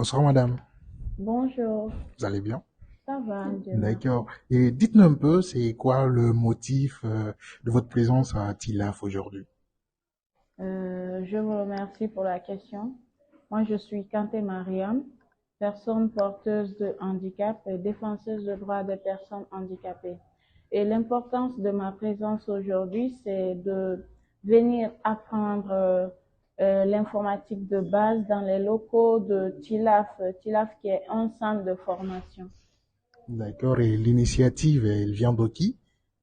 Bonsoir madame, Bonjour, vous allez bien? ça va, Dieu D'accord. merci. Et dites-nous un peu, c'est quoi le motif de votre présence à Tilaf aujourd'hui? Je vous remercie pour la question. Moi, je suis Kanté Mariam, personne porteuse de handicap et défenseuse de droits des personnes handicapées. Et l'importance de ma présence aujourd'hui, c'est de venir apprendre l'informatique de base dans les locaux de TILAF qui est un centre de formation. D'accord. Et l'initiative, elle vient de qui?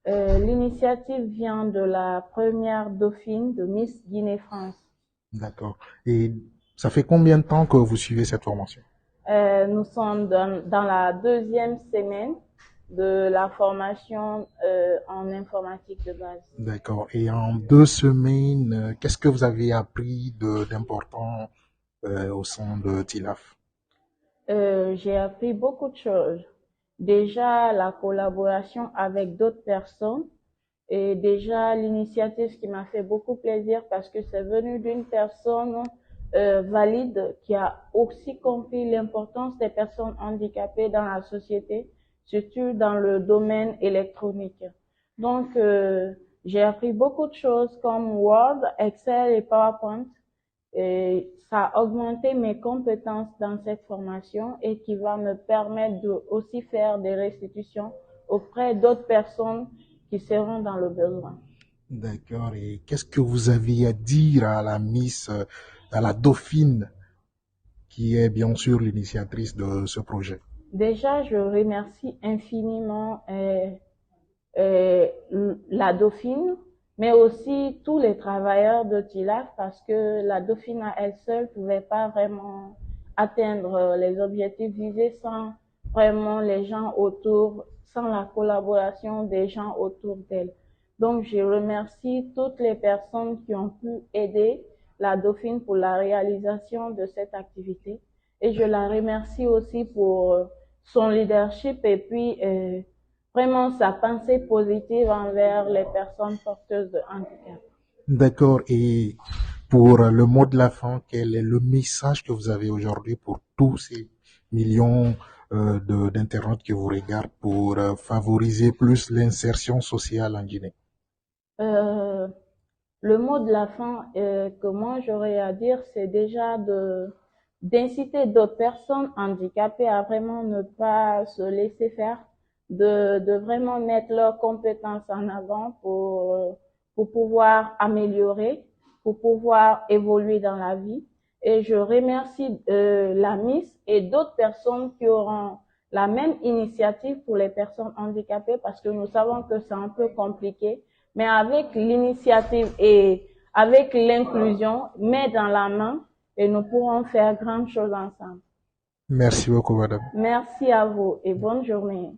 L'initiative vient de la première dauphine de Miss Guinée-France. D'accord. Et ça fait combien de temps que vous suivez cette formation? Nous sommes dans la deuxième semaine de la formation en informatique de base. D'accord. Et en 2 semaines, qu'est-ce que vous avez appris d'important au sein de Tilaf? J'ai appris beaucoup de choses. Déjà, la collaboration avec d'autres personnes et déjà l'initiative qui m'a fait beaucoup plaisir parce que c'est venu d'une personne valide qui a aussi compris l'importance des personnes handicapées dans la société, surtout dans le domaine électronique. Donc, j'ai appris beaucoup de choses comme Word, Excel et PowerPoint. Et ça a augmenté mes compétences dans cette formation et qui va me permettre de aussi faire des restitutions auprès d'autres personnes qui seront dans le besoin. D'accord. Et qu'est-ce que vous aviez à dire à la Miss, à la Dauphine, qui est bien sûr l'initiatrice de ce projet? Déjà, je remercie infiniment euh, la Dauphine, mais aussi tous les travailleurs de TILAF parce que la Dauphine à elle seule pouvait pas vraiment atteindre les objectifs visés sans vraiment les gens autour, sans la collaboration des gens autour d'elle. Donc, je remercie toutes les personnes qui ont pu aider la Dauphine pour la réalisation de cette activité et je la remercie aussi pour son leadership et puis vraiment sa pensée positive envers les personnes porteuses de handicap. D'accord. Et pour le mot de la fin, quel est le message que vous avez aujourd'hui pour tous ces millions d'internautes qui vous regardent pour favoriser plus l'insertion sociale en Guinée? Euh, le mot de la fin que moi j'aurais à dire, c'est déjà de d'inciter d'autres personnes handicapées à vraiment ne pas se laisser faire, de vraiment mettre leurs compétences en avant pour pouvoir améliorer, pour pouvoir évoluer dans la vie. Et je remercie la Miss et d'autres personnes qui auront la même initiative pour les personnes handicapées parce que nous savons que c'est un peu compliqué, mais avec l'initiative et avec l'inclusion, main dans la main, et nous pourrons faire grandes choses ensemble. Merci beaucoup, madame. Merci à vous et bonne journée.